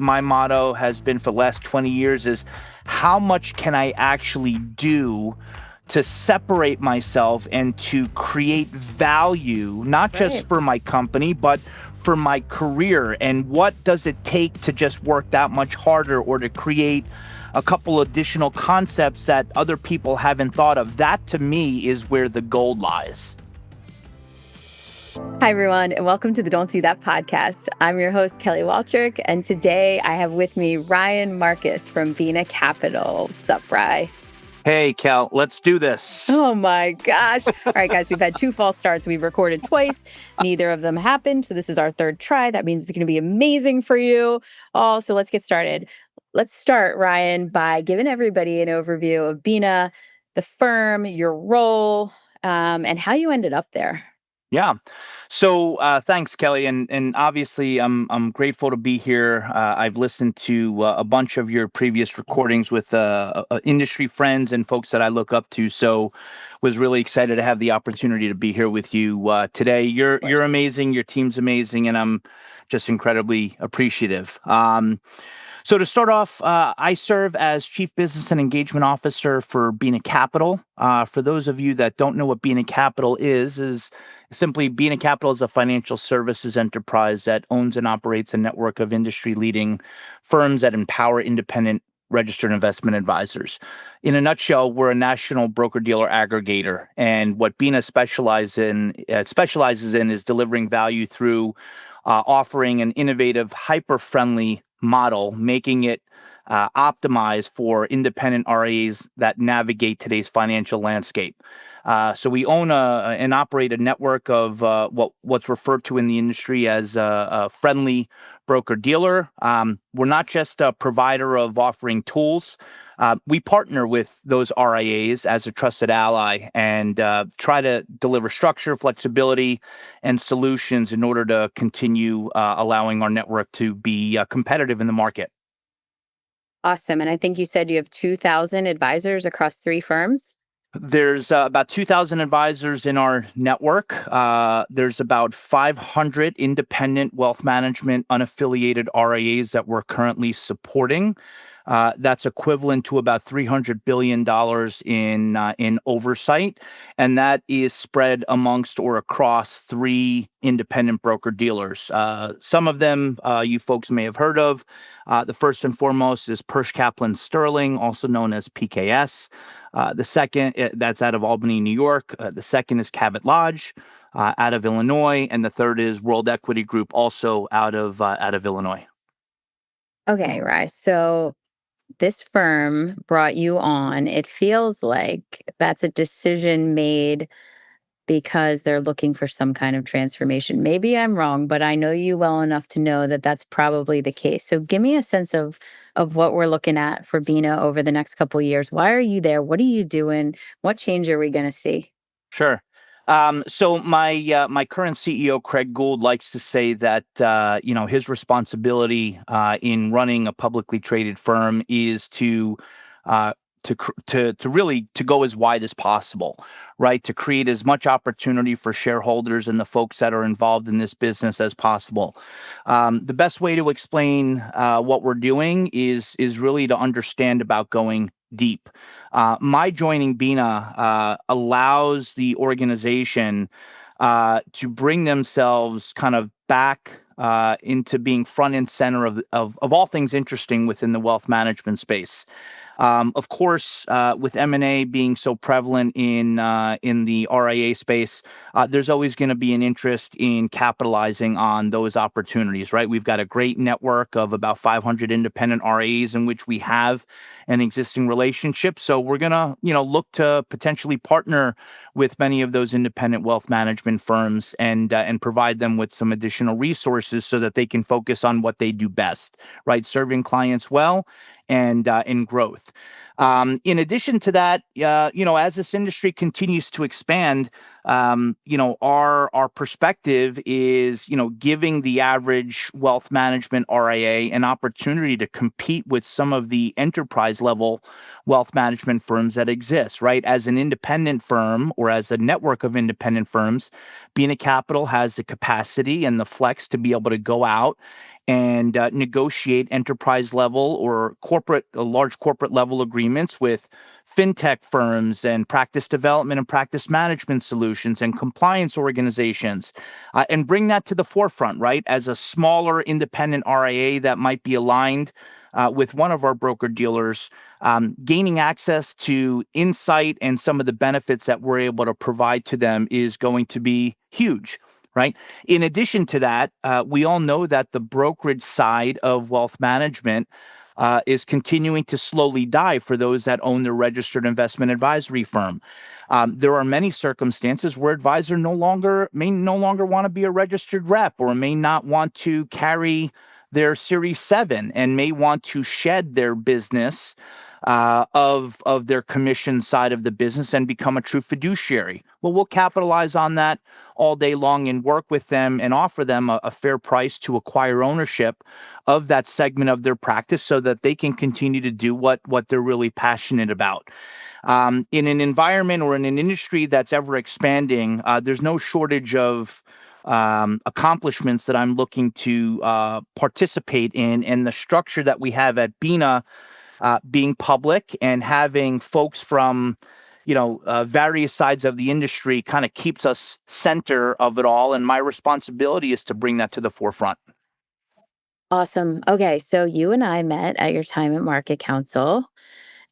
My motto has been for the last 20 years is how much can I actually do to separate myself and to create value, not just for my company, but for my career? And what does it take to just work that much harder or to create a couple additional concepts that other people haven't thought of? That to me is where the gold lies. Hi, everyone, and welcome to the Don't Do That podcast. I'm your host, Kelly Waltrich, and today I have with me Ryan Marcus from Binah Capital. What's up, Rye? Hey, Kel, let's do this. Oh, my gosh. All right, guys, we've had 2 false starts. We've recorded twice. Neither of them happened, so this is our 3rd try. That means it's going to be amazing for you. So let's get started. Let's start, Ryan, by giving everybody an overview of Binah, the firm, your role, and how you ended up there. Yeah. So thanks, Kelly, and obviously I'm grateful to be here. I've listened to a bunch of your previous recordings with industry friends and folks that I look up to. So was really excited to have the opportunity to be here with you today. You're amazing. Your team's amazing, and I'm just incredibly appreciative. So to start off, I serve as Chief Business and Engagement Officer for Binah Capital. For those of you that don't know what Binah Capital is simply Binah Capital is a financial services enterprise that owns and operates a network of industry-leading firms that empower independent registered investment advisors. In a nutshell, we're a national broker-dealer aggregator, and what Binah specializes in is delivering value through offering an innovative, hyper-friendly model, making it optimized for independent RIAs that navigate today's financial landscape. So we own and operate a network of what's referred to in the industry as a friendly broker-dealer. We're not just a provider of offering tools. We partner with those RIAs as a trusted ally and try to deliver structure, flexibility, and solutions in order to continue allowing our network to be competitive in the market. Awesome. And I think you said you have 2,000 advisors across 3 firms? There's about 2,000 advisors in our network. There's about 500 independent wealth management unaffiliated RIAs that we're currently supporting. That's equivalent to about $300 billion in oversight, and that is spread amongst or across 3 independent broker dealers. Some of them you folks may have heard of. The first and foremost is Persh Kaplan Sterling, also known as PKS. The second, that's out of Albany, New York. The second is Cabot Lodge out of Illinois, and the third is World Equity Group, also out of Illinois. Okay, right. So this firm brought you on. It feels like that's a decision made because they're looking for some kind of transformation. Maybe I'm wrong, but I know you well enough to know that that's probably the case. So give me a sense of what we're looking at for Binah over the next couple of years. Why are you there? What are you doing? What change are we going to see? Sure. So my current CEO, Craig Gould, likes to say that his responsibility in running a publicly traded firm is to really to go as wide as possible, right? To create as much opportunity for shareholders and the folks that are involved in this business as possible. The best way to explain what we're doing is really to understand about going deep. My joining Binah allows the organization to bring themselves kind of back into being front and center of all things interesting within the wealth management space. Of course, with M&A being so prevalent in the RIA space, there's always going to be an interest in capitalizing on those opportunities, right? We've got a great network of about 500 independent RIAs in which we have an existing relationship. So we're going to, look to potentially partner with many of those independent wealth management firms and provide them with some additional resources so that they can focus on what they do best, right? Serving clients well and in growth. In addition to that, as this industry continues to expand, our perspective is, giving the average wealth management RIA an opportunity to compete with some of the enterprise level wealth management firms that exist, right? As an independent firm or as a network of independent firms, Binah Capital has the capacity and the flex to be able to go out and negotiate enterprise level or large corporate level agreements with fintech firms and practice development and practice management solutions and compliance organizations, and bring that to the forefront, right? As a smaller independent RIA that might be aligned with one of our broker dealers, gaining access to insight and some of the benefits that we're able to provide to them is going to be huge. Right. In addition to that, we all know that the brokerage side of wealth management is continuing to slowly die for those that own their registered investment advisory firm. There are many circumstances where advisor may no longer want to be a registered rep or may not want to carry their Series 7 and may want to shed their business of their commission side of the business and become a true fiduciary. Well, we'll capitalize on that all day long and work with them and offer them a fair price to acquire ownership of that segment of their practice so that they can continue to do what they're really passionate about. In an environment or in an industry that's ever expanding, there's no shortage of accomplishments that I'm looking to participate in. And the structure that we have at Binah, being public and having folks from various sides of the industry kind of keeps us center of it all. And my responsibility is to bring that to the forefront. Awesome. Okay, so you and I met at your time at MarketCounsel.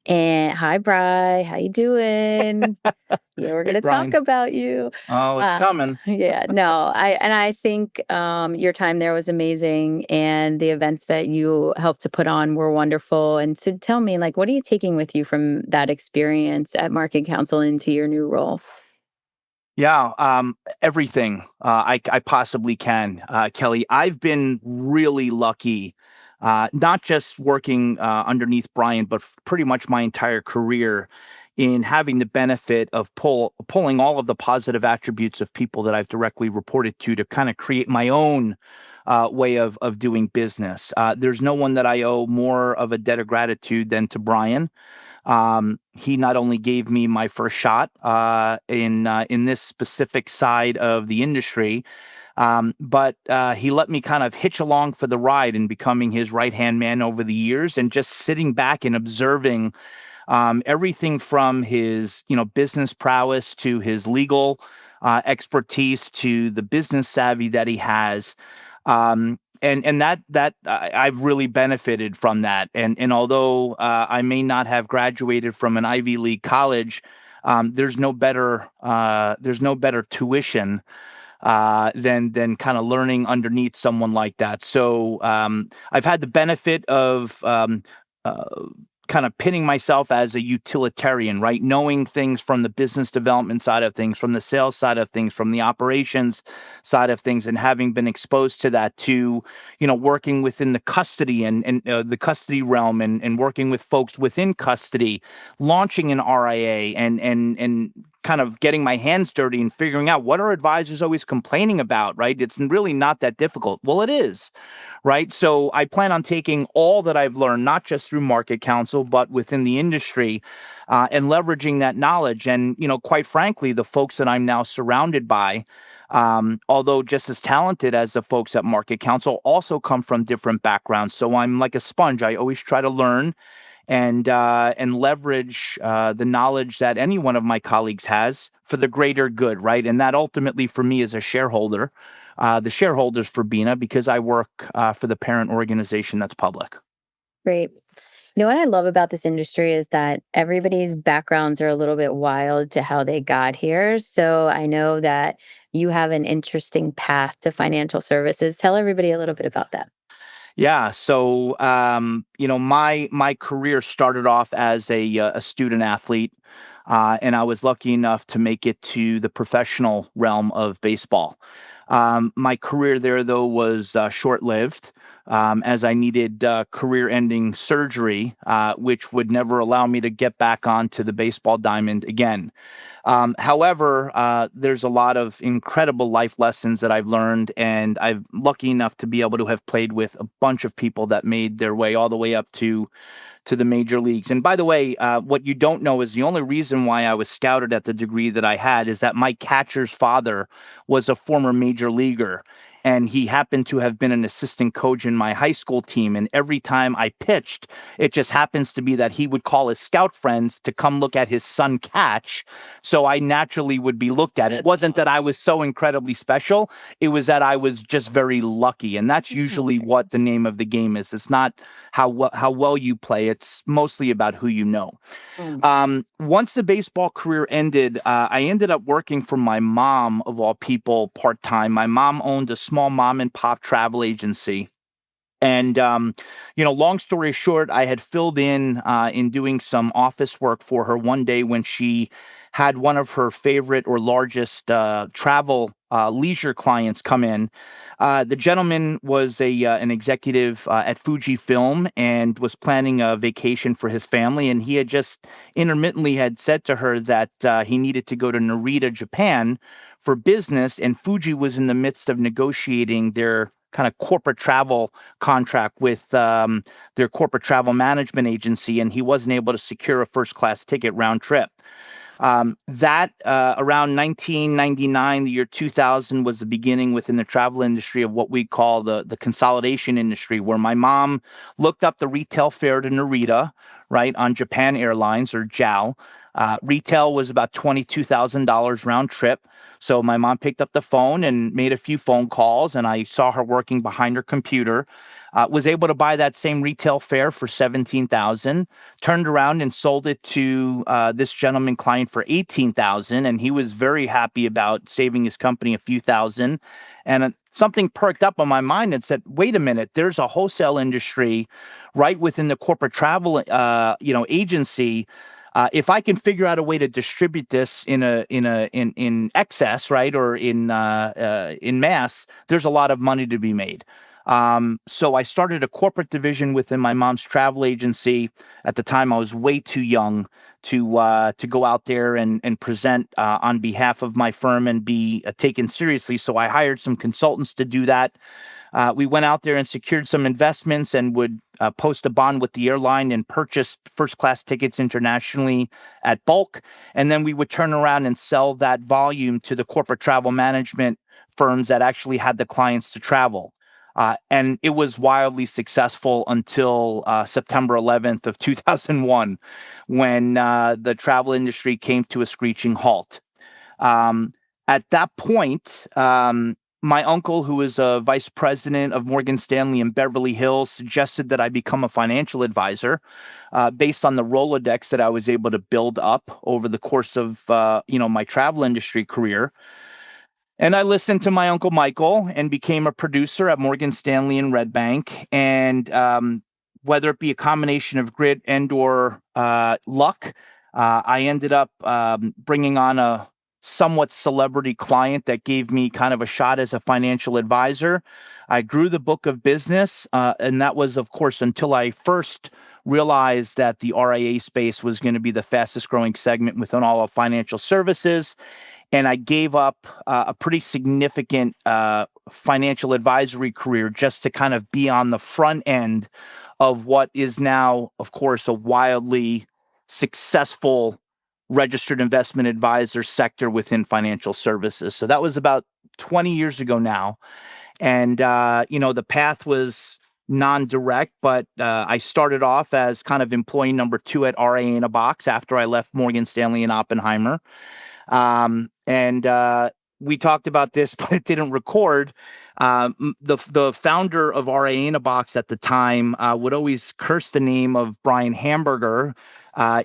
And hi, Bri, how you doing? Yeah, we're Hey, gonna talk Brian. about you. Oh, it's coming. Yeah, no, I think your time there was amazing, and the events that you helped to put on were wonderful. And so, tell me, like, what are you taking with you from that experience at MarketCounsel into your new role? Yeah, everything I possibly can, Kelly. I've been really lucky, not just working underneath Brian, but pretty much my entire career in having the benefit of pulling all of the positive attributes of people that I've directly reported to kind of create my own way of doing business. There's no one that I owe more of a debt of gratitude than to Brian. He not only gave me my first shot in this specific side of the industry, but he let me kind of hitch along for the ride in becoming his right hand man over the years, and just sitting back and observing everything from his business prowess to his legal expertise to the business savvy that he has. And I've really benefited from that. And although I may not have graduated from an Ivy League college, there's no better tuition than kind of learning underneath someone like that. So I've had the benefit of uh, kind of pinning myself as a utilitarian, right? Knowing things from the business development side of things, from the sales side of things, from the operations side of things, and having been exposed to that, to, working within the custody and the custody realm, and working with folks within custody, launching an RIA, and kind of getting my hands dirty and figuring out what are advisors always complaining about, right? It's really not that difficult. Well, it is, right? So I plan on taking all that I've learned, not just through MarketCounsel, but within the industry, and leveraging that knowledge. And, quite frankly, the folks that I'm now surrounded by, although just as talented as the folks at MarketCounsel, also come from different backgrounds. So I'm like a sponge. I always try to learn and leverage the knowledge that any one of my colleagues has for the greater good, right? And that ultimately, for me as a shareholder, the shareholders for Binah, because I work for the parent organization that's public. Great. You know what I love about this industry is that everybody's backgrounds are a little bit wild to how they got here. So I know that you have an interesting path to financial services. Tell everybody a little bit about that. Yeah. So, my career started off as a student athlete, and I was lucky enough to make it to the professional realm of baseball. My career there, though, was short lived. as I needed career-ending surgery, which would never allow me to get back onto the baseball diamond again. However, there's a lot of incredible life lessons that I've learned, and I'm lucky enough to be able to have played with a bunch of people that made their way all the way up to the major leagues. And by the way, what you don't know is the only reason why I was scouted at the degree that I had is that my catcher's father was a former major leaguer. And he happened to have been an assistant coach in my high school team. And every time I pitched, it just happens to be that he would call his scout friends to come look at his son catch. So I naturally would be looked at. It wasn't that I was so incredibly special. It was that I was just very lucky. And that's usually what the name of the game is. It's not how well you play. It's mostly about who you know. Once the baseball career ended, I ended up working for my mom, of all people, part-time. My mom owned a small mom and pop travel agency. And, long story short, I had filled in doing some office work for her one day when she had one of her favorite or largest travel leisure clients come in. The gentleman was an executive at Fujifilm and was planning a vacation for his family. And he had just intermittently had said to her that he needed to go to Narita, Japan for business. And Fuji was in the midst of negotiating their kind of corporate travel contract with their corporate travel management agency, and he wasn't able to secure a first-class ticket round trip. That around 1999, the year 2000, was the beginning within the travel industry of what we call the consolidation industry, where my mom looked up the retail fare to Narita, right, on Japan Airlines or JAL. Retail was about $22,000 round trip. So my mom picked up the phone and made a few phone calls, and I saw her working behind her computer. Was able to buy that same retail fare for $17,000. Turned around and sold it to this gentleman client for $18,000, and he was very happy about saving his company a few thousand. And something perked up on my mind and said, "Wait a minute! There's a wholesale industry right within the corporate travel, agency." If I can figure out a way to distribute this in excess, right, or in mass, there's a lot of money to be made. So I started a corporate division within my mom's travel agency. At the time, I was way too young to go out there and present on behalf of my firm and be taken seriously. So I hired some consultants to do that. We went out there and secured some investments and would post a bond with the airline and purchase first-class tickets internationally at bulk. And then we would turn around and sell that volume to the corporate travel management firms that actually had the clients to travel. And it was wildly successful until September 11th of 2001, when the travel industry came to a screeching halt. At that point, my uncle, who is a vice president of Morgan Stanley in Beverly Hills, suggested that I become a financial advisor based on the Rolodex that I was able to build up over the course of my travel industry career. And I listened to my uncle Michael and became a producer at Morgan Stanley and Red Bank. And whether it be a combination of grit and or luck, I ended up bringing on a somewhat celebrity client that gave me kind of a shot as a financial advisor. I grew the book of business, and that was, of course, until I first realized that the RIA space was going to be the fastest growing segment within all of financial services. And I gave up a pretty significant financial advisory career just to kind of be on the front end of what is now, of course, a wildly successful registered investment advisor sector within financial services. So that was about 20 years ago now. And, the path was non-direct, but I started off as kind of employee number 2 at RIA in a box after I left Morgan Stanley and Oppenheimer. And we talked about this, but it didn't record. The founder of RIA in a box at the time would always curse the name of Brian Hamburger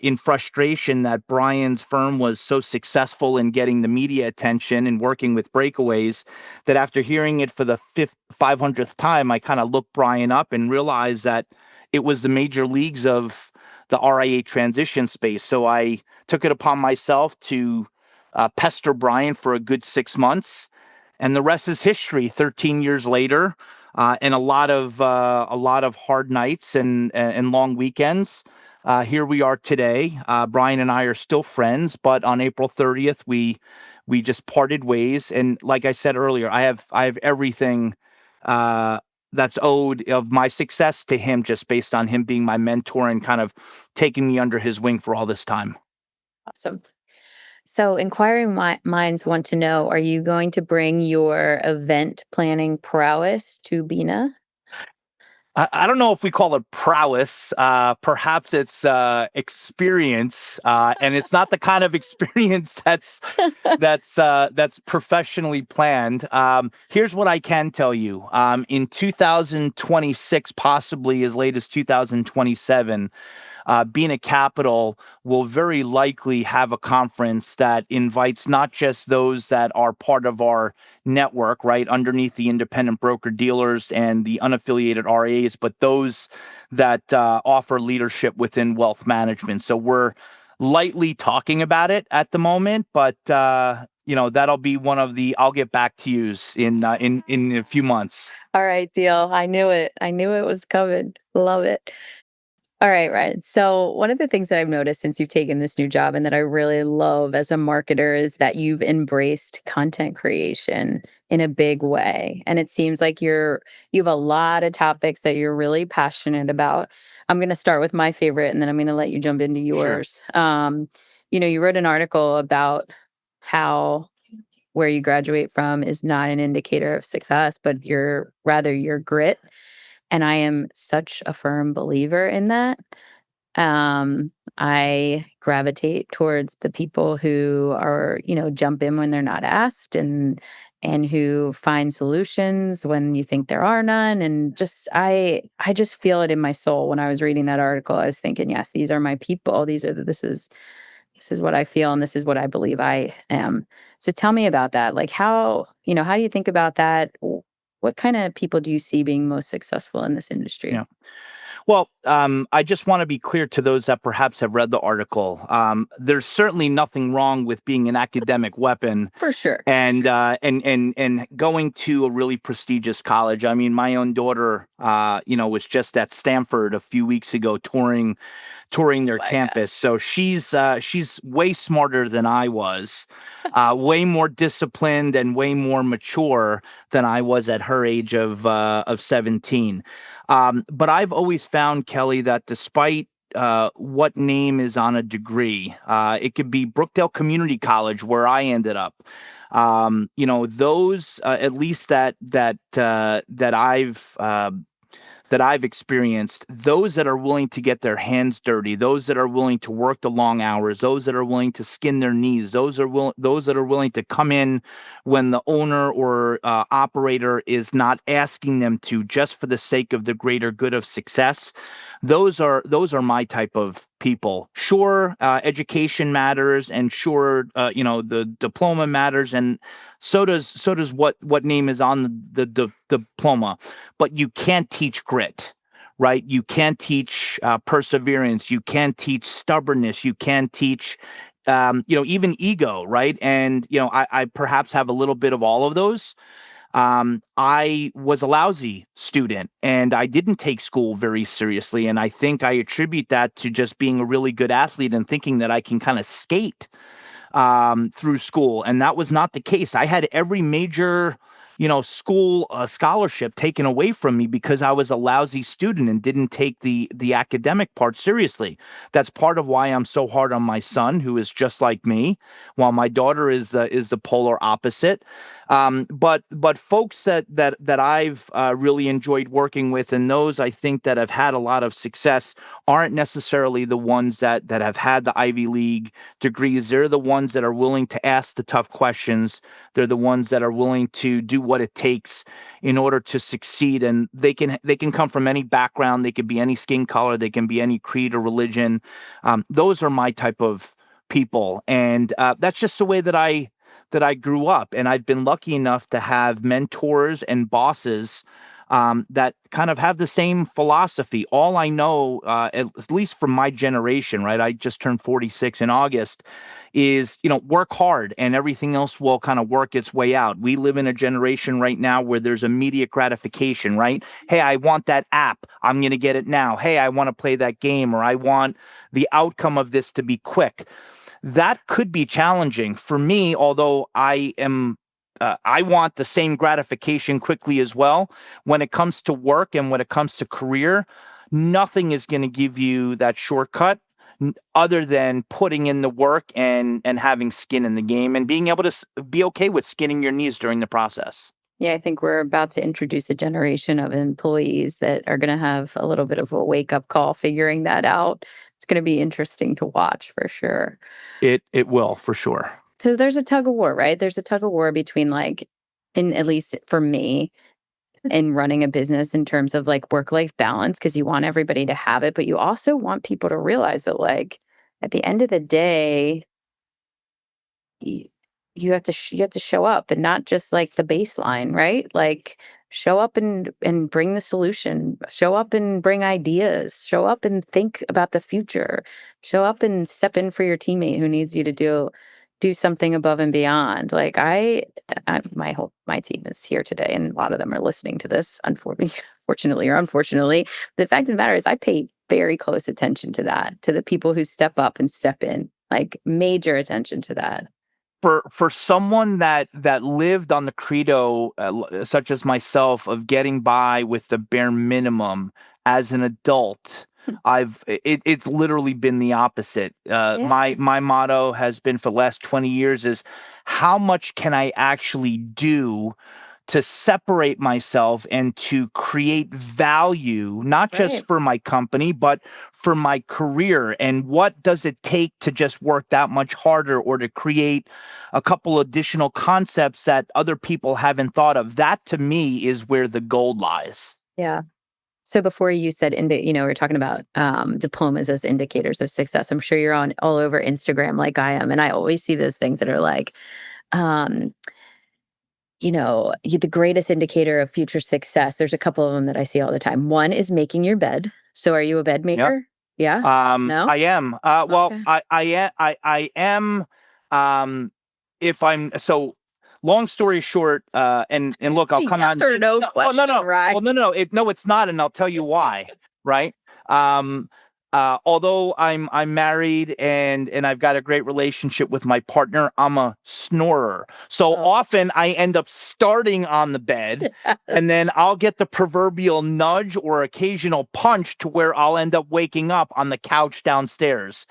in frustration that Brian's firm was so successful in getting the media attention and working with breakaways that after hearing it for the 500th time, I kind of looked Brian up and realized that it was the major leagues of the RIA transition space. So I took it upon myself to pester Brian for a good 6 months. And the rest is history. 13 years later, and a lot of hard nights and long weekends. Here we are today. Brian and I are still friends, but on April 30th, we just parted ways. And like I said earlier, I have everything that's owed of my success to him, just based on him being my mentor and kind of taking me under his wing for all this time. Awesome. So, inquiring minds want to know, are you going to bring your event planning prowess to Binah? I don't know if we call it prowess. Perhaps it's experience, and it's not the kind of experience that's professionally planned. Here's what I can tell you: in 2026, possibly as late as 2027. Binah Capital will very likely have a conference that invites not just those that are part of our network, right, underneath the independent broker dealers and the unaffiliated RIAs, but those that offer leadership within wealth management. So we're lightly talking about it at the moment, but that'll be one of the I'll get back to yous in a few months. All right, deal. I knew it. I knew it was coming. Love it. All right, right. So, one of the things that I've noticed since you've taken this new job and that I really love as a marketer is that you've embraced content creation in a big way. And it seems like you have a lot of topics that you're really passionate about. I'm going to start with my favorite and then I'm going to let you jump into Sure. yours. You wrote an article about how where you graduate from is not an indicator of success, but your grit. And I am such a firm believer in that. I gravitate towards the people who are, jump in when they're not asked and who find solutions when you think there are none. And I just feel it in my soul. When I was reading that article, I was thinking, yes, these are my people. This is what I feel and this is what I believe I am. So tell me about that. Like how do you think about that? What kind of people do you see being most successful in this industry? Yeah. Well, I just want to be clear to those that perhaps have read the article. There's certainly nothing wrong with being an academic weapon For sure. and going to a really prestigious college. I mean, my own daughter, was just at Stanford a few weeks ago touring Oh their my campus. gosh. So she's way smarter than I was, way more disciplined and way more mature than I was at her age of 17. But I've always found, Kelly, that despite what name is on a degree, it could be Brookdale Community College where I ended up. Those at least that I've experienced, those that are willing to get their hands dirty, those that are willing to work the long hours, those that are willing to skin their knees, those that are willing to come in when the owner or operator is not asking them to, just for the sake of the greater good of success. Those are my type of people. Sure, education matters, and sure, the diploma matters, and so does what name is on the diploma. But you can't teach grit, right? You can't teach perseverance. You can't teach stubbornness. You can't teach, even ego, right? And I perhaps have a little bit of all of those. I was a lousy student and I didn't take school very seriously. And I think I attribute that to just being a really good athlete and thinking that I can kind of skate through school. And that was not the case. I had every major, school scholarship taken away from me because I was a lousy student and didn't take the academic part seriously. That's part of why I'm so hard on my son, who is just like me, while my daughter is the polar opposite. But folks that I've really enjoyed working with, and those I think that have had a lot of success, aren't necessarily the ones that have had the Ivy League degrees. They're the ones that are willing to ask the tough questions. They're the ones that are willing to do what it takes in order to succeed. And they can come from any background. They could be any skin color. They can be any creed or religion. Those are my type of people, and that's just the way that I grew up. And I've been lucky enough to have mentors and bosses that kind of have the same philosophy. All I know, at least from my generation, right? I just turned 46 in August, is, work hard and everything else will kind of work its way out. We live in a generation right now where there's immediate gratification, right? Hey, I want that app. I'm going to get it now. Hey, I want to play that game, or I want the outcome of this to be quick. That could be challenging for me, although I want the same gratification quickly as well. When it comes to work and when it comes to career, nothing is going to give you that shortcut other than putting in the work and having skin in the game and being able to be okay with skinning your knees during the process. Yeah, I think we're about to introduce a generation of employees that are going to have a little bit of a wake up call figuring that out. It's going to be interesting to watch for sure. It will for sure. So there's a tug of war, right? There's a tug of war between like, in at least for me, in running a business in terms of like work life balance, because you want everybody to have it, but you also want people to realize that like at the end of the day, y- you have to show up and not just like the baseline, right? Like show up and bring the solution, show up and bring ideas, show up and think about the future, show up and step in for your teammate who needs you to do something above and beyond. Like my team is here today and a lot of them are listening to this, fortunately or unfortunately. The fact of the matter is I pay very close attention to that, to the people who step up and step in, like major attention to that. For someone that lived on the credo, such as myself, of getting by with the bare minimum as an adult, it's literally been the opposite. Yeah. My motto has been for the last 20 years is, how much can I actually do to separate myself and to create value, not Right. just for my company, but for my career? And what does it take to just work that much harder or to create a couple additional concepts that other people haven't thought of? That to me is where the gold lies. Yeah. So before you said, we were talking about diplomas as indicators of success. I'm sure you're on all over Instagram like I am. And I always see those things that are like, um, the greatest indicator of future success. There's a couple of them that I see all the time. One is making your bed. So are you a bed Yep. maker? Yeah? No? I am. Well, Okay. I am. Um, if I'm so. Long story short, and look, I'll It's a come yes on. or no Oh, no, question, no. right? Well, no. No, it's not, and I'll tell you why. Right. Um, although I'm married and I've got a great relationship with my partner, I'm a snorer. So Oh, often I end up starting on the bed, and then I'll get the proverbial nudge or occasional punch to where I'll end up waking up on the couch downstairs.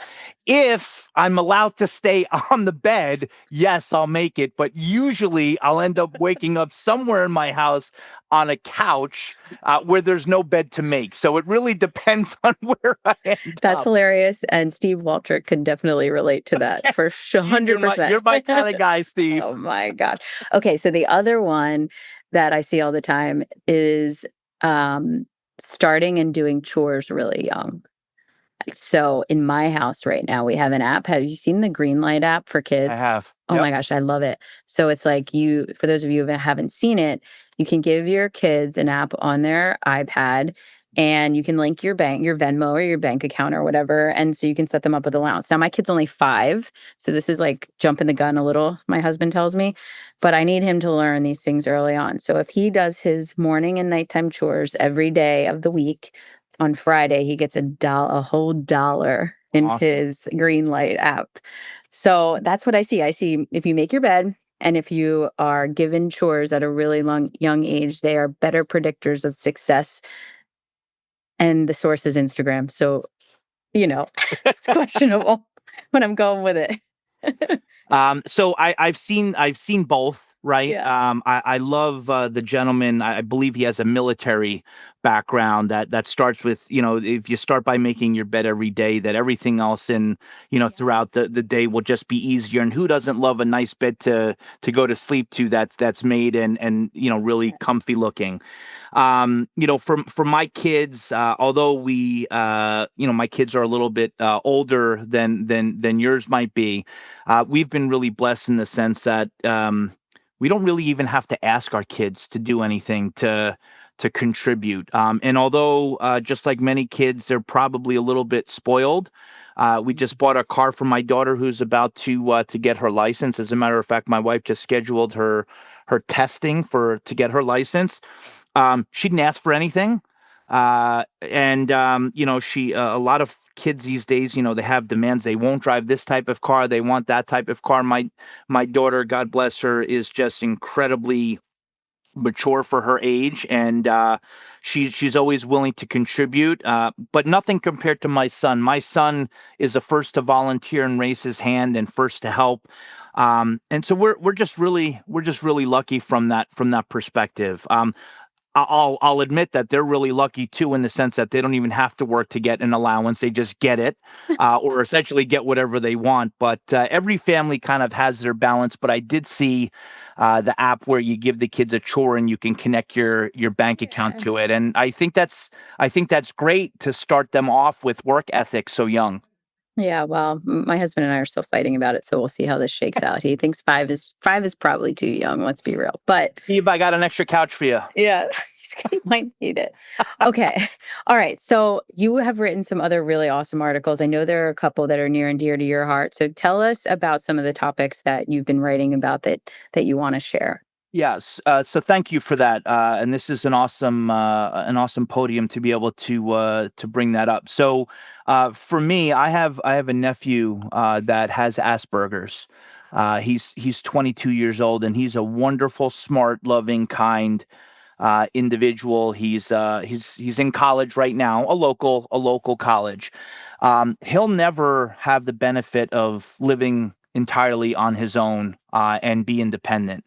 If I'm allowed to stay on the bed, yes, I'll make it. But usually I'll end up waking up somewhere in my house on a couch where there's no bed to make. So it really depends on where I end that's up. hilarious. And Steve Waltrich can definitely relate to that for sure. You're 100%. my kind of guy, Steve. Oh my gosh. Okay, so the other one that I see all the time is um starting and doing chores really young. So in my house right now, we have an app. Have you seen the green light app for I kids? have. Oh Yep. my gosh, I love it. So it's like for those of you who haven't seen it, you can give your kids an app on their iPad and you can link your Venmo or your bank account or whatever. And so you can set them up with allowance. Now, my kid's only 5. So this is like jumping the gun a little, my husband tells me, but I need him to learn these things early on. So if he does his morning and nighttime chores every day of the week, on Friday, he gets a whole dollar in Awesome. his green light app. So that's what I see. I see if you make your bed and if you are given chores at a really young age, they are better predictors of success. And the source is Instagram. So, it's questionable, but I'm going with it. So I've seen both, right? Yeah. I love the gentleman. I believe he has a military background that starts with, if you start by making your bed every day, that everything else in, Yes. throughout the day will just be easier. And who doesn't love a nice bed to go to sleep to that's made and really Yeah. comfy looking. For my kids, although my kids are a little bit older than yours might be, we've been really blessed in the sense that we don't really even have to ask our kids to do anything to contribute. And although, just like many kids, they're probably a little bit spoiled. We just bought a car for my daughter who's about to get her license. As a matter of fact, my wife just scheduled her testing to get her license. She didn't ask for anything. She a lot of kids these days, they have demands. They won't drive this type of car. They want that type of car. My daughter, God bless her, is just incredibly mature for her age, and she's always willing to contribute, but nothing compared to my son. My son is the first to volunteer and raise his hand and first to help, and so we're just really lucky from that perspective. I'll admit that they're really lucky too, in the sense that they don't even have to work to get an allowance; they just get it, or essentially get whatever they want. But every family kind of has their balance. But I did see the app where you give the kids a chore and you can connect your bank account to it, and I think that's great to start them off with work ethic so young. Yeah, well, my husband and I are still fighting about it, so we'll see how this shakes out. He thinks five is probably too young, let's be real. But Steve, I got an extra couch for you. yeah, he might need it. Okay. All right. So you have written some other really awesome articles. I know there are a couple that are near and dear to your heart. So tell us about some of the topics that you've been writing about that you want to share. Yes. So thank you for that. And this is an awesome podium to be able to bring that up. So for me, I have a nephew that has Asperger's. He's 22 years old, and he's a wonderful, smart, loving, kind individual. He's in college right now, a local college. He'll never have the benefit of living entirely on his own and be independent.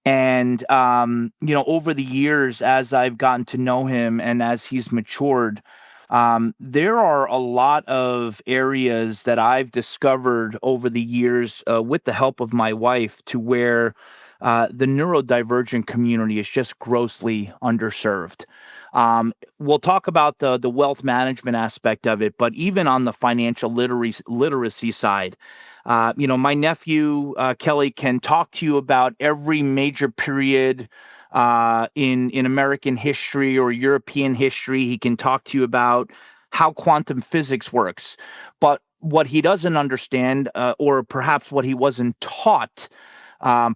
And, over the years, as I've gotten to know him and as he's matured, there are a lot of areas that I've discovered over the years with the help of my wife, to where the neurodivergent community is just grossly underserved. We'll talk about the wealth management aspect of it, but even on the financial literacy side, my nephew, Kelly, can talk to you about every major period in American history or European history. He can talk to you about how quantum physics works. But what he doesn't understand, or perhaps what he wasn't taught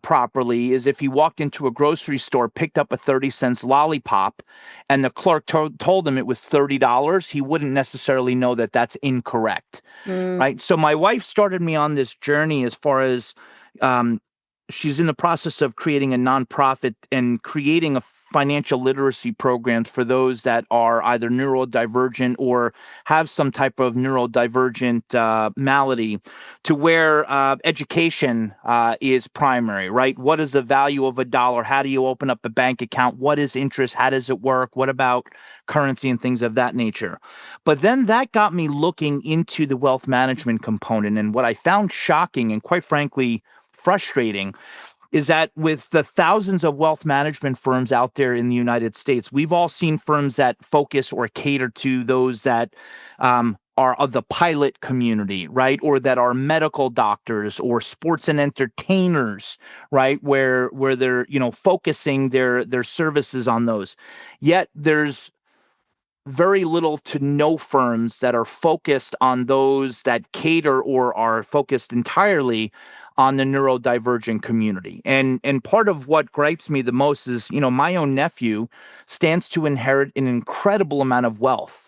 properly, is if he walked into a grocery store, picked up a 30 cents lollipop, and the clerk told him it was $30, he wouldn't necessarily know that that's incorrect. Mm, Right. So my wife started me on this journey, as far as um, she's in the process of creating a nonprofit and creating a financial literacy programs for those that are either neurodivergent or have some type of neurodivergent malady, to where education is primary, right? What is the value of a dollar? How do you open up a bank account? What is interest? How does it work? What about currency and things of that nature? But then that got me looking into the wealth management component. And what I found shocking and, quite frankly, frustrating, is that with the thousands of wealth management firms out there in the United States, we've all seen firms that focus or cater to those that are of the pilot community, right? Or that are medical doctors or sports and entertainers, right? Where they're, focusing their services on those. Yet there's very little to no firms that are focused on those that cater or are focused entirely on the neurodivergent community. And part of what gripes me the most is, my own nephew stands to inherit an incredible amount of wealth.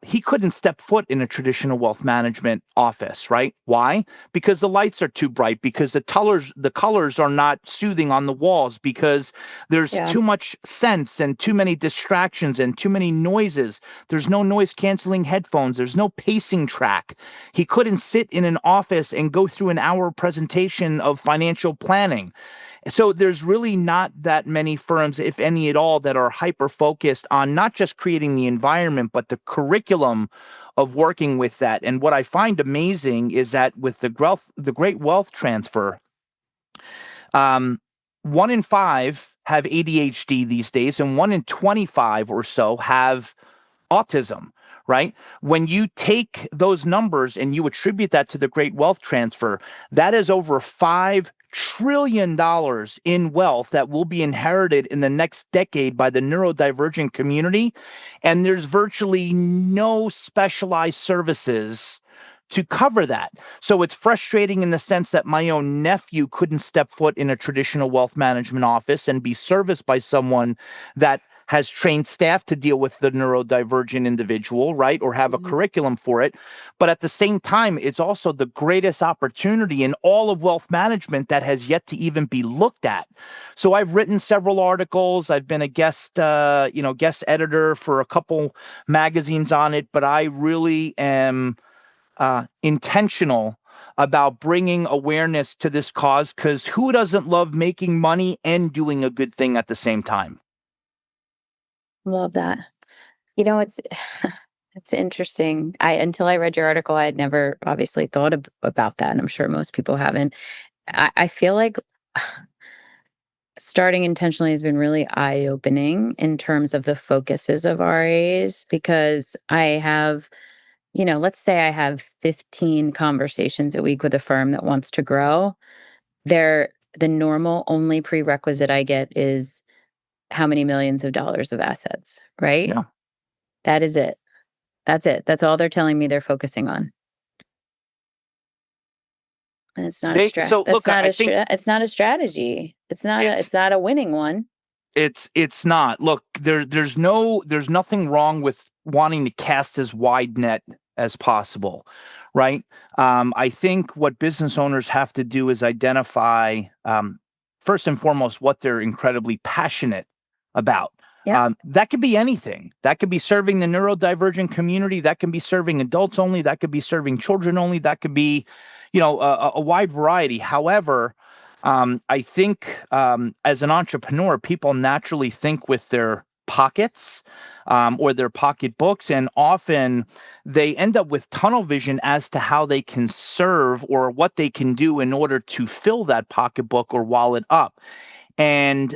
He couldn't step foot in a traditional wealth management office, right? Why? Because the lights are too bright, because the colors are not soothing on the walls, because there's yeah. too much sense and too many distractions and too many noises. There's no noise canceling headphones. There's no pacing track. He couldn't sit in an office and go through an hour presentation of financial planning. So there's really not that many firms, if any at all, that are hyper focused on not just creating the environment, but the curriculum of working with that. And what I find amazing is that with the great wealth transfer, um, 1 in 5 have ADHD these days, and 1 in 25 or so have autism, right? When you take those numbers and you attribute that to the great wealth transfer, that is over $5 trillion in wealth that will be inherited in the next decade by the neurodivergent community. And there's virtually no specialized services to cover that. So it's frustrating in the sense that my own nephew couldn't step foot in a traditional wealth management office and be serviced by someone that has trained staff to deal with the neurodivergent individual, right? Or have a curriculum for it. But at the same time, it's also the greatest opportunity in all of wealth management that has yet to even be looked at. So I've written several articles. I've been a guest editor for a couple magazines on it, but I really am intentional about bringing awareness to this cause, because who doesn't love making money and doing a good thing at the same time? Love that. It's it's interesting. I Until I read your article, I had never obviously thought about that, and I'm sure most people haven't. I feel like starting intentionally has been really eye-opening in terms of the focuses of RAs, because I have, let's say I have 15 conversations a week with a firm that wants to grow. The normal only prerequisite I get is how many millions of dollars of assets, right? Yeah. That is it. That's it. That's all they're telling me they're focusing on. And it's not a So that's look, not I a think it's not a strategy. it's It's not a winning one. it's not. Look, there's nothing wrong with wanting to cast as wide net as possible, right? I think what business owners have to do is identify, first and foremost, what they're incredibly passionate about. Yep. That could be anything. That could be serving the neurodivergent community. That can be serving adults only. That could be serving children only. That could be, a wide variety. However, I think, as an entrepreneur, people naturally think with their pockets, or their pocketbooks, and often they end up with tunnel vision as to how they can serve or what they can do in order to fill that pocketbook or wallet up. And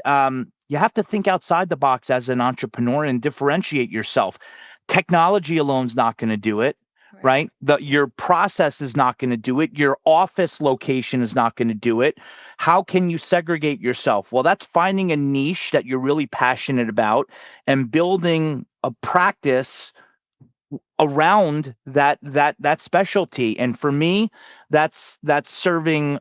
you have to think outside the box as an entrepreneur and differentiate yourself. Technology alone is not going to do it, right? Your process is not going to do it. Your office location is not going to do it. How can you segregate yourself? Well, that's finding a niche that you're really passionate about and building a practice around that specialty. And for me, that's serving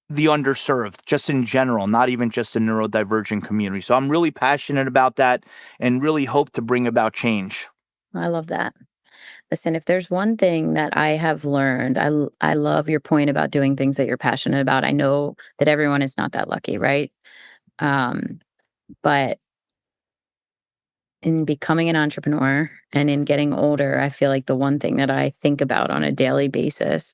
the underserved, just in general, not even just the neurodivergent community. So I'm really passionate about that and really hope to bring about change. I love that. Listen, if there's one thing that I have learned, I love your point about doing things that you're passionate about. I know that everyone is not that lucky, right? Um, but in becoming an entrepreneur and in getting older, I feel like the one thing that I think about on a daily basis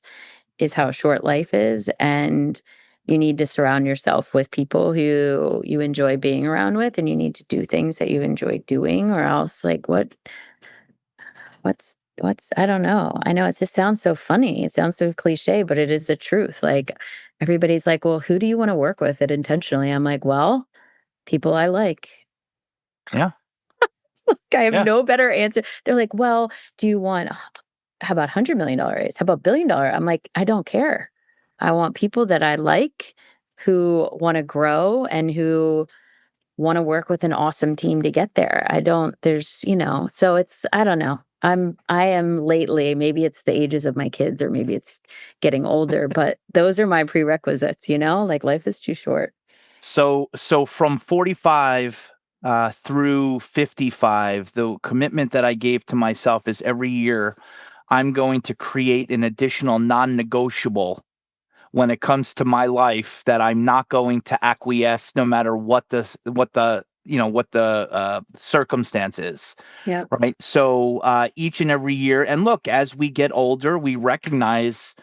is how short life is, and you need to surround yourself with people who you enjoy being around with, and you need to do things that you enjoy doing, or else like what's I don't know. I know it just sounds so funny. It sounds so cliche, but it is the truth. Like everybody's like, "Well, who do you want to work with it intentionally?" I'm like, "Well, people I like." Yeah. I have Yeah. no better answer. They're like, "Well, do you want how about $100 million raise? How about $1 billion?" I'm like, "I don't care. I want people that I like, who wanna grow and who wanna work with an awesome team to get there." I don't there's so it's I don't know. I am lately, maybe it's the ages of my kids or maybe it's getting older, but those are my prerequisites, like life is too short. So from 45 through 55, the commitment that I gave to myself is every year I'm going to create an additional non-negotiable when it comes to my life that I'm not going to acquiesce no matter what the circumstance is. Yep. Right. So each and every year, and look, as we get older, we recognize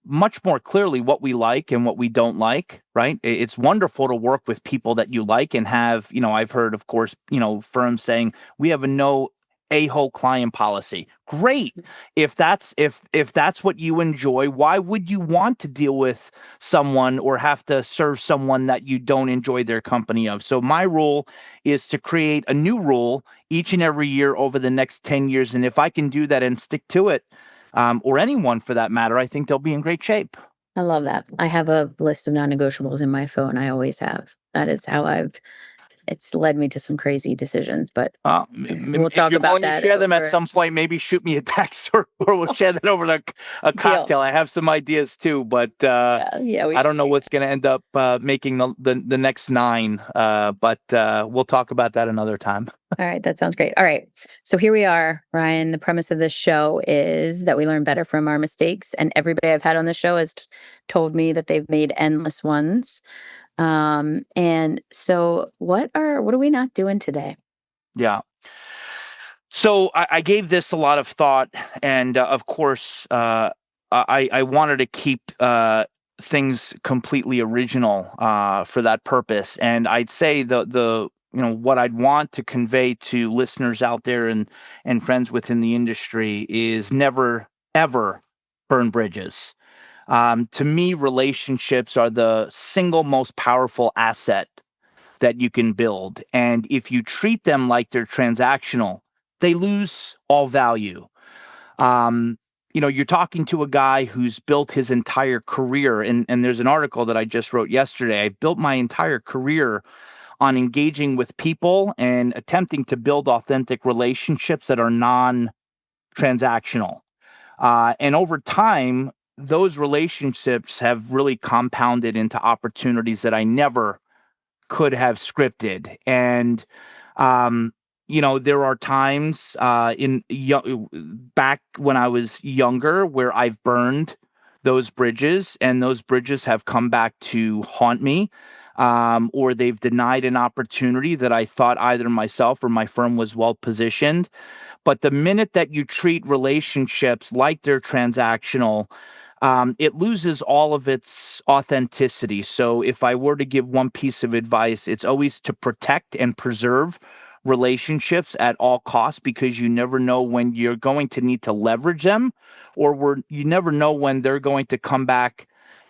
much more clearly what we like and what we don't like, right? It's wonderful to work with people that you like and have, I've heard, of course, firms saying we have a no a whole client policy. Great. If that's what you enjoy, why would you want to deal with someone or have to serve someone that you don't enjoy their company of? So my rule is to create a new rule each and every year over the next 10 years. And if I can do that and stick to it, or anyone for that matter, I think they'll be in great shape. I love that. I have a list of non-negotiables in my phone. I always have. That is how it's led me to some crazy decisions, but we'll If talk you're about willing to that share them at over some point, maybe shoot me a text or we'll share that over a deal. cocktail. I have some ideas too, but Yeah, yeah, we I should don't know do what's going to end up making the next nine. But we'll talk about that another time. All right, that sounds great. All right. So here we are, Ryan. The premise of this show is that we learn better from our mistakes. And everybody I've had on the show has told me that they've made endless ones. And so what are we not doing today? Yeah. So I gave this a lot of thought, and of course, I wanted to keep things completely original for that purpose. And I'd say the what I'd want to convey to listeners out there and friends within the industry is never ever burn bridges. To me, relationships are the single most powerful asset that you can build. And if you treat them like they're transactional, they lose all value. Um, you're talking to a guy who's built his entire career, and there's an article that I just wrote yesterday. I built my entire career on engaging with people and attempting to build authentic relationships that are non-transactional. And over time, those relationships have really compounded into opportunities that I never could have scripted. And um, there are times back when I was younger where I've burned those bridges, and those bridges have come back to haunt me, or they've denied an opportunity that I thought either myself or my firm was well positioned. But the minute that you treat relationships like they're transactional, it loses all of its authenticity. So, if I were to give one piece of advice, it's always to protect and preserve relationships at all costs, because you never know when you're going to need to leverage them, or you never know when they're going to come back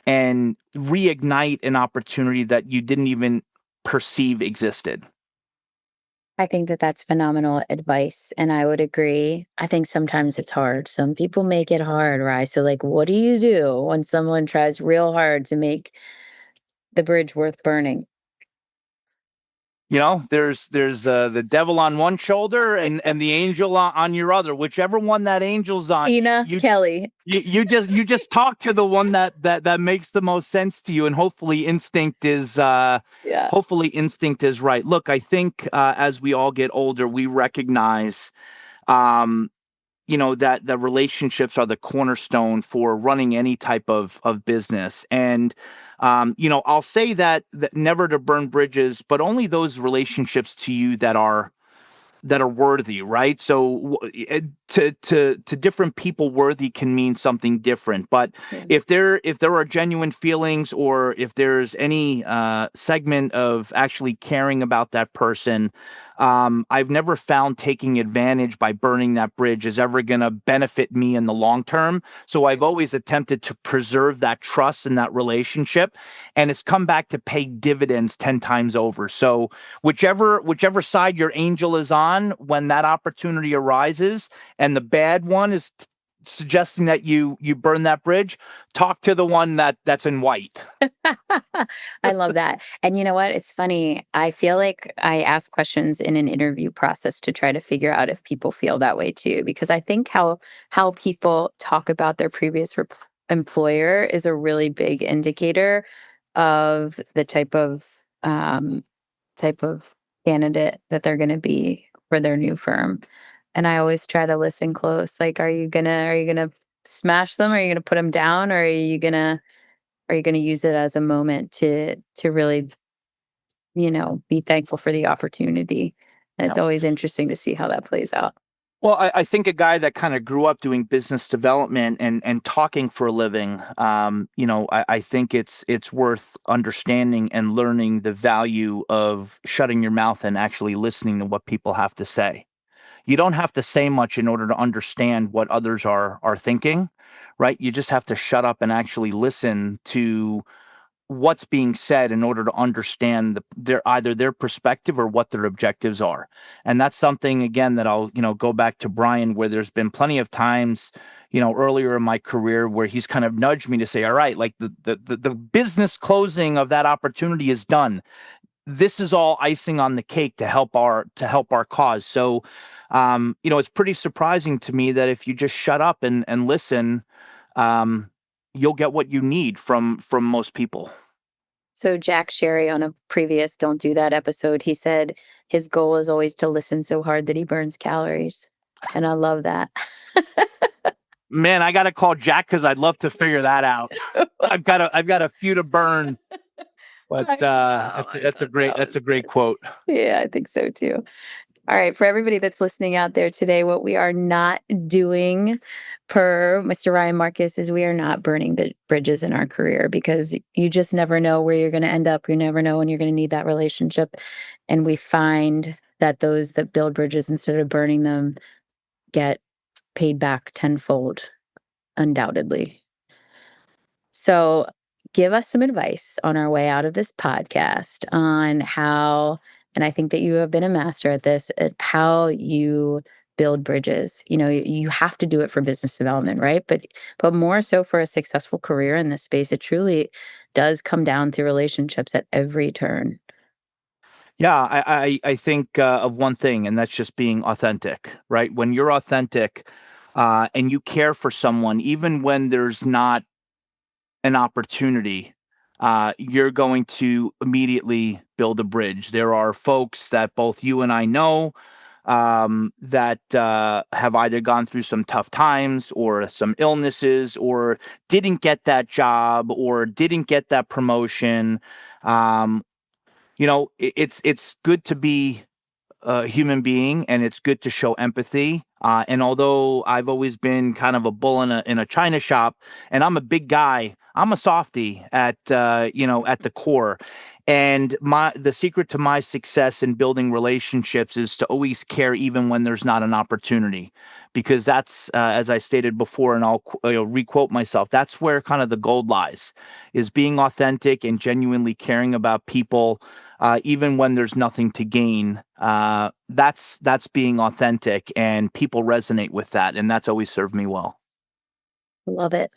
and reignite an opportunity that you didn't even perceive existed. I think that that's phenomenal advice, and I would agree. I think sometimes it's hard. Some people make it hard, right? So, like, what do you do when someone tries real hard to make the bridge worth burning? There's the devil on one shoulder and the angel on your other. Whichever one that angel's on, Tina Kelly. you just talk to the one that makes the most sense to you, and Yeah. hopefully instinct is right. Look, I think as we all get older, we recognize um, that the relationships are the cornerstone for running any type of business. And I'll say that never to burn bridges, but only those relationships to you that are worthy, right? So to different people, worthy can mean something different. But Yeah. if there are genuine feelings, or if there's any segment of actually caring about that person, I've never found taking advantage by burning that bridge is ever going to benefit me in the long term. So I've always attempted to preserve that trust in that relationship, and it's come back to pay dividends 10 times over. So whichever side your angel is on when that opportunity arises, and the bad one is suggesting that you burn that bridge, talk to the one that's in white. I love that. And you know what? It's funny. I feel like I ask questions in an interview process to try to figure out if people feel that way too, because I think how people talk about their previous employer is a really big indicator of the type of candidate that they're going to be for their new firm. And I always try to listen close. Like, are you gonna smash them? Are you gonna put them down? Or are you gonna use it as a moment to really, be thankful for the opportunity? And it's always interesting to see how that plays out. Well, I think a guy that kind of grew up doing business development and talking for a living, I think it's worth understanding and learning the value of shutting your mouth and actually listening to what people have to say. you don't have to say much in order to understand what others are thinking, right? You just have to shut up and actually listen to what's being said in order to understand either their perspective or what their objectives are. And that's something, again, that I'll, go back to Brian, where there's been plenty of times, earlier in my career where he's kind of nudged me to say, all right, like the business closing of that opportunity is done. This is all icing on the cake to help our cause. So, it's pretty surprising to me that if you just shut up and listen, you'll get what you need from most people. So Jack Sherry, on a previous Don't Do That episode, he said his goal is always to listen so hard that he burns calories. And I love that. Man, I got to call Jack because I'd love to figure that out. I've got a few to burn, but that's a great quote. Yeah, I think so too. All right, for everybody that's listening out there today, what we are not doing, per Mr. Ryan Marcus, is we are not burning bridges in our career, because you just never know where you're going to end up. You never know when you're going to need that relationship. And we find that those that build bridges instead of burning them get paid back tenfold, undoubtedly. So give us some advice on our way out of this podcast on how, and I think that you have been a master at this, at how you build bridges. You have to do it for business development, right? But more so for a successful career in this space, it truly does come down to relationships at every turn. Yeah, I think of one thing, and that's just being authentic, right? When you're authentic and you care for someone, even when there's not an opportunity, you're going to immediately build a bridge. There are folks that both you and I know that have either gone through some tough times or some illnesses, or didn't get that job or didn't get that promotion. It's good to be a human being, and it's good to show empathy. And although I've always been kind of a bull in a china shop, and I'm a big guy, I'm a softie at the core. And the secret to my success in building relationships is to always care, even when there's not an opportunity, because that's as I stated before, and I'll requote myself. That's where kind of the gold lies, is being authentic and genuinely caring about people. Even when there's nothing to gain, that's being authentic, and people resonate with that, and that's always served me well. Love it.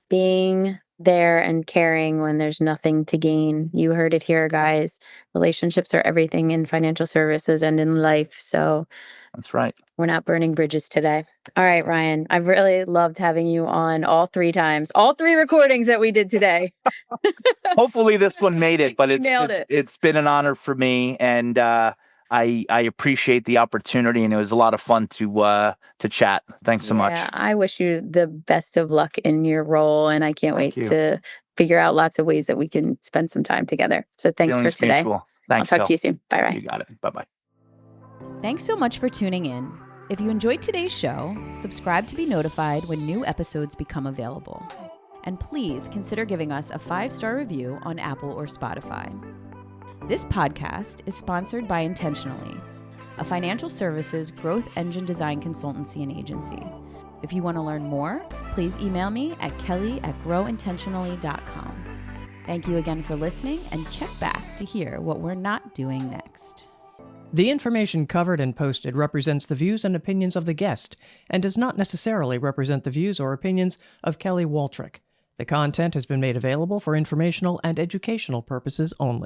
Being there and caring when there's nothing to gain. You heard it here, guys. Relationships are everything in financial services and in life. So that's right. We're not burning bridges today. All right, Ryan, I've really loved having you on all 3 times, all 3 recordings that we did today. Hopefully this one made it, but it's been an honor for me, and I appreciate the opportunity, and it was a lot of fun to chat. Thanks so much. I wish you the best of luck in your role, and I can't wait to figure out lots of ways that we can spend some time together. So thanks for today. Mutual. Thanks, I'll talk to you soon. Bye, Ryan. You got it. Bye-bye. Thanks so much for tuning in. If you enjoyed today's show, subscribe to be notified when new episodes become available. And please consider giving us a 5-star review on Apple or Spotify. This podcast is sponsored by Intentionally, a financial services growth engine design consultancy and agency. If you want to learn more, please email me at kelly@growintentionally.com. Thank you again for listening, and check back to hear what we're not doing next. The information covered and posted represents the views and opinions of the guest and does not necessarily represent the views or opinions of Kelly Waltrich. The content has been made available for informational and educational purposes only.